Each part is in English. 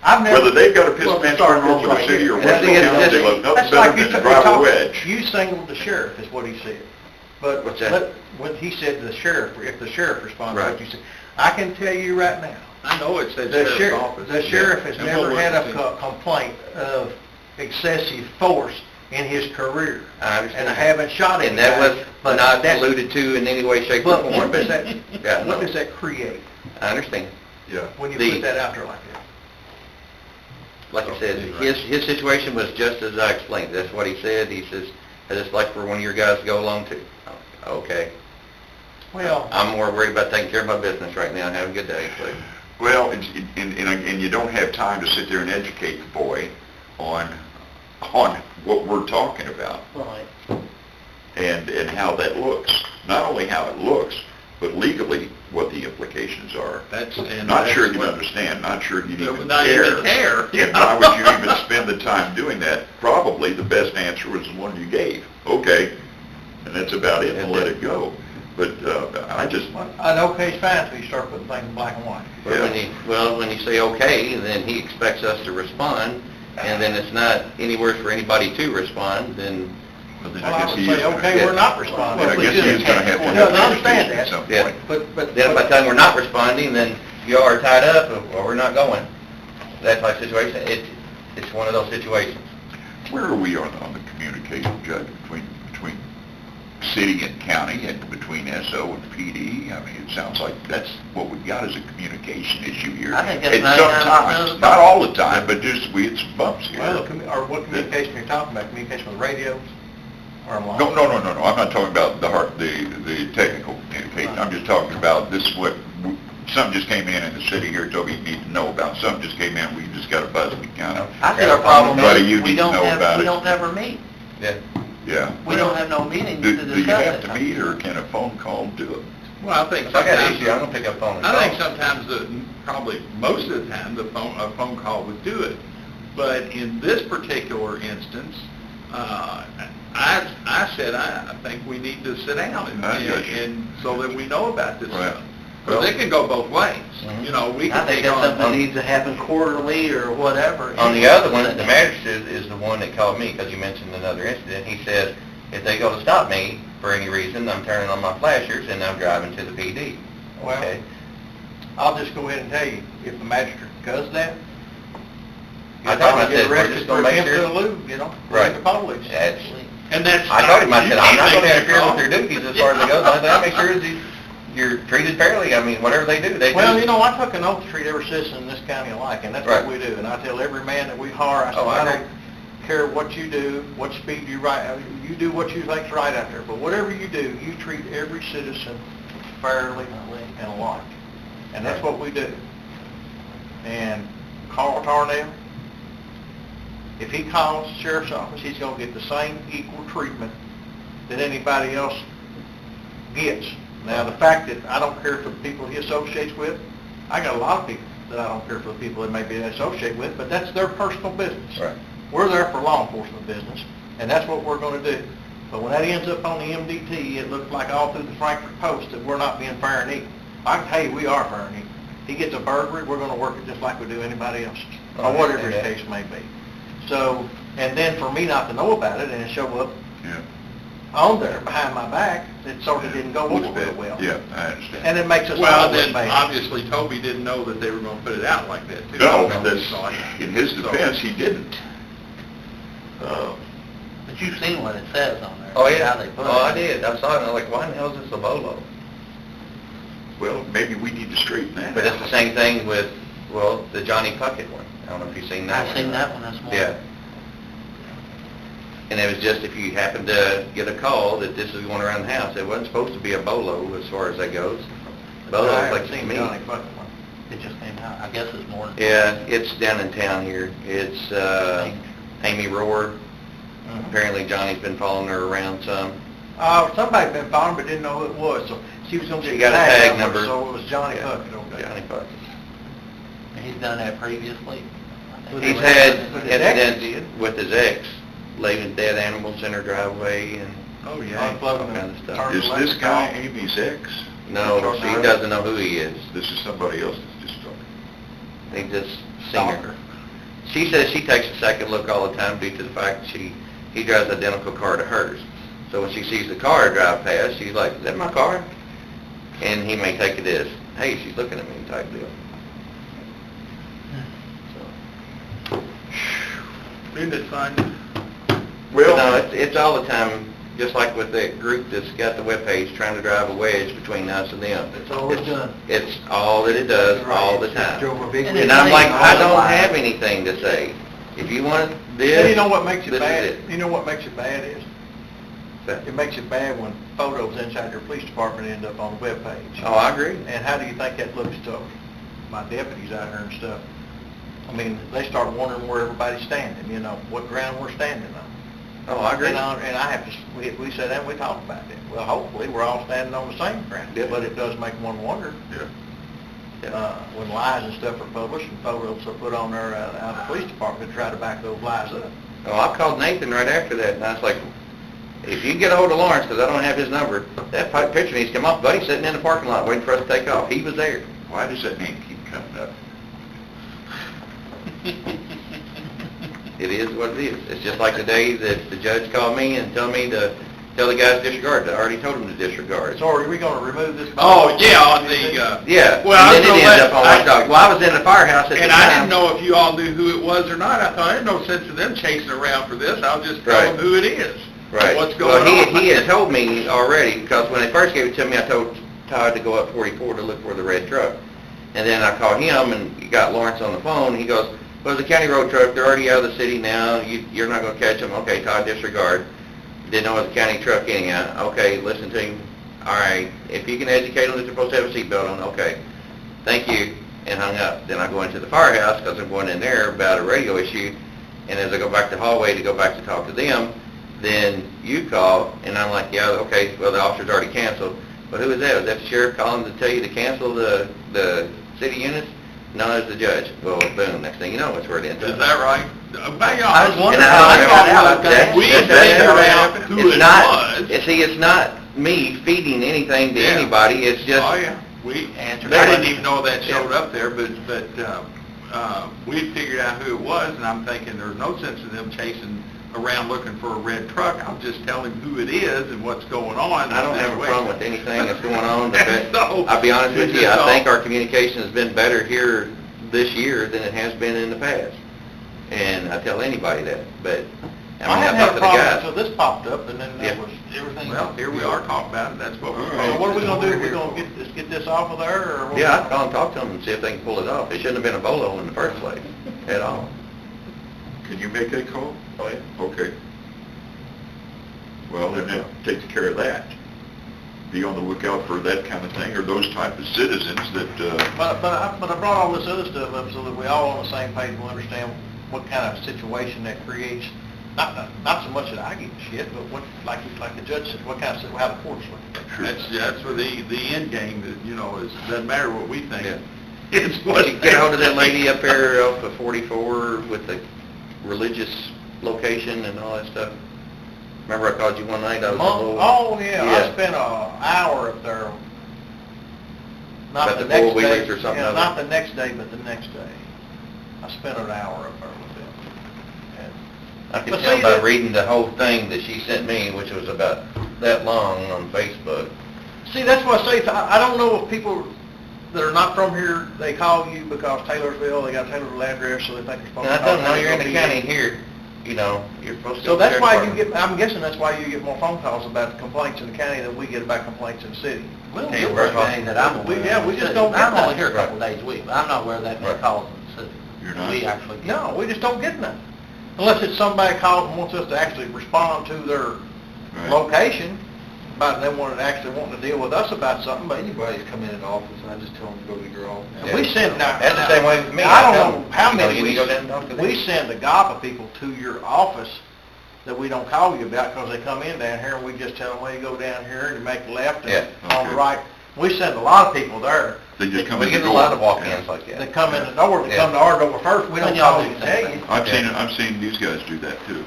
I've never... Whether they've got a piss Well, man starting for off the right city here. or And West that's County, they love nothing that's better like you than said, to drive a talk- wedge. You singled the sheriff, is what he said. But What's that? when he said the sheriff, if the sheriff responds, Right. what you said, I can tell you right now, I know it says the sheriff's office. the sheriff has And never what had was a it? complaint of excessive force in his career. I understand. And I haven't shot And anybody. that was but not that's- alluded to in any way, shape, or But form. what does that, Yeah, what no. does that create I understand. Yeah. when you The- put that out there like that? Like I said, his situation was just as I explained. That's what he said. He says, I just like for one of your guys to go along too. Okay. Well, I'm more worried about taking care of my business right now. Have a good day, please. Well, and you don't have time to sit there and educate the boy on what we're talking about right. and how that looks. Not only how it looks, but legally what the implications are. Not sure you'd understand, not sure you'd even Not care. even care. And why would you even spend the time doing that? Probably the best answer was the one you gave. Okay, and that's about it, and let it go. But I just, An okay's fine until you start putting things in black and white. When you say okay, then he expects us to respond, and then it's not anywhere for anybody to respond, then well, then Well, I I guess would he say, is gonna okay, have- we're not responding. I guess he is gonna have to No, have I understand education at that. some Yeah. point. But then by the time we're not responding, then y'all are tied up, or we're not going. That type of situation, it's one of those situations. Where are we on the communication, Judge, between city and county and between SO and PD? I mean, it sounds like that's what we've got is a communication issue here. I think that's And 99% of the sometimes, not all the time, but just we had some bumps here. Well, or what communication are you talking about? Communication with radios or online? No, I'm not talking about the technical communication. I'm just talking about this is what, something just came in the city here, Toby, you need to know about. Something just came in, we just got a buzz, we kind of. I think our problem Buddy, you is, need to know about we it. don't ever meet. Yeah. Yeah. We don't have no meetings Do to you discuss have it. to meet, or can a phone call do it? Well, I think If I got an sometimes, issue, I'm gonna pick up the phone and I think call. sometimes, probably most of the time, a phone call would do it. But in this particular instance, I said, I think we need to sit down and so that we know about this Right. stuff. Because it can go both ways. Mhm. You know, we I can think take that's on... something that needs to happen quarterly or whatever. On the other one, the magistrate is the one that called me, because you mentioned another incident. He said, if they go to stop me for any reason, I'm turning on my flashers and I'm driving to the PD. Well, Okay? I'll just go ahead and tell you, if the magistrate does that, I you'll told him, I probably get said, we're arrested just for gonna make him to sure. the loop, you know, Right. the police. That's, And that's... I told him, I said, I'm not you gonna can't make interfere that with their duties as far as it goes. I said, I make sure that you're treated fairly. I mean, whatever they do, they do. Well, you know, I took an oath to treat every citizen in this county alike, and that's what Right. we do. And I tell every man that we hire, I said, Oh, I I agree. don't care what you do, what speed you ride, you do what you think's right out there. But whatever you do, you treat every citizen fairly and alike. And that's what we do. And Carl Tarnell, if he calls the sheriff's office, he's gonna get the same equal treatment that anybody else gets. Now, the fact that I don't care for the people he associates with, I got a lot of people that I don't care for the people that maybe they associate with, but that's their personal business. Right. We're there for law enforcement business, and that's what we're gonna do. But when that ends up on the MDT, it looks like all through the Frankfurt Post that we're not being fair and equal. I can tell you, we are fair and equal. He gets a burglary, we're gonna work it just like we do anybody else's, or whatever the case may be. So, and then for me not to know about it and show up Yeah. on there behind my back, it sort of didn't go over Looks real bad. well. Yeah, I understand. And it makes us Well, all look then, bad. obviously, Toby didn't know that they were going to put it out like that, too. No, So that's, in his defense, he didn't. But you've seen what it says on there. Oh, yeah. How they put it. Oh, I did. I saw it, and I'm like, why in the hell is this a Bolo? Well, maybe we need to straighten that But it's the out. same thing with, well, the Johnny Puckett one. I don't know if you've seen that one. I've seen that one this morning. Yeah. And it was just if you happen to get a call that this is going around the house, it wasn't supposed to be a Bolo as far as that goes. Bolo I is haven't like seen me. Johnny Bucket one. It just came out, I guess this morning. Yeah, it's down in town here. It's, Amy Rohr. Apparently Johnny's been following her around some. Somebody's been following but didn't know who it was, so she was gonna get She a got a tag tag number, number. so it was Johnny Yeah. Bucket, okay. Johnny Puckett. And he's done that previously. I think. He's With had his ex, he incidents did. with his ex, leaving dead animals in her driveway and Oh, yeah. Unplugging all kinds of the stuff. turn Is left this and guy off. Amy's ex? no, she doesn't know who he is. This is somebody else that's just talking. They just seen Stalker. her. she says she takes a second look all the time due to the fact that he drives an identical car to hers. So when she sees the car drive past, she's like, is that my car? And he may take it as, hey, she's looking at me type deal. So. Isn't it fun? Well, no, it's all the time, just like with that group that's got the webpage trying to drive a wedge between us and them. It's always done. It's all that it does, all the It's just time. drove a big And And it's I'm like, all I don't lies. have anything to say. If you want this, And you know what makes it this is bad? it. You know what makes it bad is, it makes it bad when photos inside your police department end up on the webpage. Oh, I agree. And how do you think that looks to my deputies out here and stuff? I mean, they start wondering where everybody's standing, you know, what ground we're standing on. Oh, I agree. And I have to, we sat down, we talked about it. Well, hopefully, we're all standing on the same ground. Yeah. But it does make one wonder, Yeah. when lies and stuff are published and photos are put on there out of the police department to try to back those lies up. Oh, I called Nathan right after that, and I was like, if you can get a hold of Lawrence, because I don't have his number, that picture needs to come off. Buddy's sitting in the parking lot waiting for us to take off. He was there. Why does that name keep coming up? It is what it is. It's just like the day that the judge called me and told me to tell the guys to disregard. I already told him to disregard. So are we gonna remove this? Oh, yeah, on the, Yeah, Well, I and then was it gonna ended let- up on Watchdog. Well, I was in the firehouse at the time. and I didn't know if you all knew who it was or not. I thought, I had no sense of them chasing around for this. I'll just tell Right. them who it is. Right. What's going Well, on. he had told me already, because when they first gave it to me, I told Todd to go up 44 to look for the red truck. And then I called him and got Lawrence on the phone. He goes, well, it's a county road truck. They're already out of the city now. You're not going to catch them. Okay, Todd, disregard. Didn't know it was a county truck anyhow. Okay, listen to him. All right, if you can educate them that they're supposed to have a seatbelt on, okay. Thank you, and hung up. Then I go into the firehouse because I'm going in there about a radio issue. And as I go back to the hallway to go back to talk to them, then you call, and I'm like, yeah, okay, well, the officer's already canceled. But who is that? Was that the sheriff calling to tell you to cancel the city units? No, it's the judge. Well, boom, next thing you know, it's where it ends up. Is that right? I was wondering And how I got don't out. know, that's- We that's- figured that's- out who it's it not- was. See, it's not me feeding anything to Yeah. anybody, it's just... Oh, yeah. We, I Answer didn't that. even know that showed up there, but we figured out who it was, and I'm thinking there's no sense in them chasing around looking for a red truck. I'll just tell him who it is and what's going on. I don't have a problem with anything that's going on, but So, I'll be honest with it's you, just I think all- our communication has been better here this year than it has been in the past. And I tell anybody that, but, I I mean, hadn't I had talked a to the problem guys. until this popped up, and then that Yeah. was, everything. Well, here we are talking about it, that's what we're... So what are we gonna do? We gonna get this off of there, or? what? Yeah, I'd call and talk to them and see if they can pull it off. It shouldn't have been a bolo in the first place, at all. Can you make that call? Oh, yeah. Okay. Well, then that takes care of that. Be on the lookout for that kind of thing, or those type of citizens that, But I brought all this other stuff up so that we all on the same page will understand what kind of situation that creates. Not so much that I give a shit, but what, like the judge said, what kind of, how the courts look at it. That's where the end game, that, you know, is, doesn't matter what we think. Yeah. It's what... Did you get hold of that lady up there off of 44 with the religious location and all that stuff? Remember I called you one night? I was a little... Oh, yeah, I Yeah. spent an hour up there. Not About the the next four-wheelers day, or something yeah, other? not the next day, but the next day. I spent an hour up there with them. And- I could But tell see, by that- reading the whole thing that she sent me, which was about that long on Facebook. See, that's what I say, I don't know if people that are not from here, they call you because Taylorsville, they got Taylorsville address, so they think you're supposed And to I call. don't know, you're in the Taylorsville county PD. here, you know, you're supposed to go So to that's the why sheriff's you department. I'm guessing that's why you get more phone calls about complaints in the county than we get about complaints in the city. We don't Hey, get we're anything that I'm We- aware of. yeah, we just don't get I'm only nothing. here a couple of days a week, but I'm not aware of that many Right. calls in the city. You're not? We actually get. No, we just don't get none. Unless it's somebody calls and wants us to actually respond to their Right. location, but they wanted to actually wanting to deal with us about something, but Anybody's come in an office, and I just tell them to go to your office. And we send now. That's the same way with me. I tell don't know them, how you know, many you we, need to go down and talk to them. we send a gob of people to your office that we don't call you about because they come in down here and we just tell them, well, you go down here and you make a left and Yeah. on the Okay. right. We send a lot of people there. they just come We in the get door. a lot of walk-ins like They that. come in the door, they Yeah. come to our door first. We don't And y'all call do you the and same tell you. thing. I've seen these guys do that too.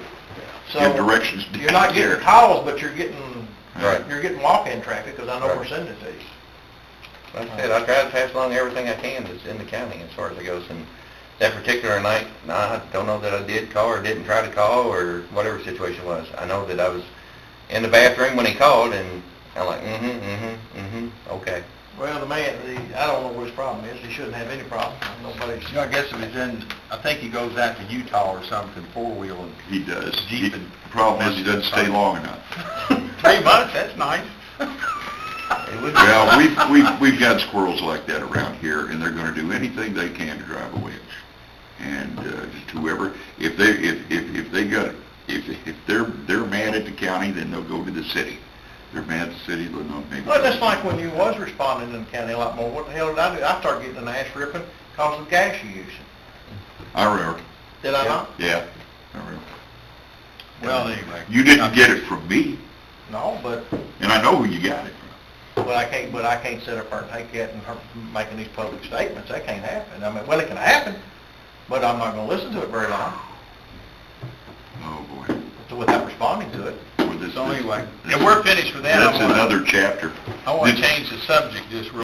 So Give directions you're not down getting here. calls, but you're getting, Right. you're getting walk-in traffic because I know Right. we're sending it to you. Like I said, I try to pass along everything I can that's in the county as far as it goes, and That particular night, no, I don't know that I did call or didn't try to call or whatever the situation was. I know that I was in the bathroom when he called and I'm like, okay. Well, the man, I don't know what his problem is. He shouldn't have any problem. Nobody's... You know, I guess if he's in, I think he goes out to Utah or something, four-wheeling. He does. Jeep and- The problem is he doesn't stay long enough. 3 months, that's nice. It would be- Well, we've got squirrels like that around here, and they're gonna do anything they can to drive a wedge. And, just whoever, if they're mad at the county, then they'll go to the city. If they're mad at the city, they'll not maybe. Well, that's like when you was responding in the county a lot more. What the hell did I do? I started getting an ass ripping because of gas you using. I remember, Did I not? yeah, I remember. Well, anyway. You didn't get it from me, No, but and I know who you got it from. I can't sit up there and take that and her making these public statements. That can't happen. I mean, well, it can happen, but I'm not gonna listen to it very long Oh, boy. without responding to it. Well, this- So anyway, this- and we're finished with that. That's another chapter. I want to This- change the subject just real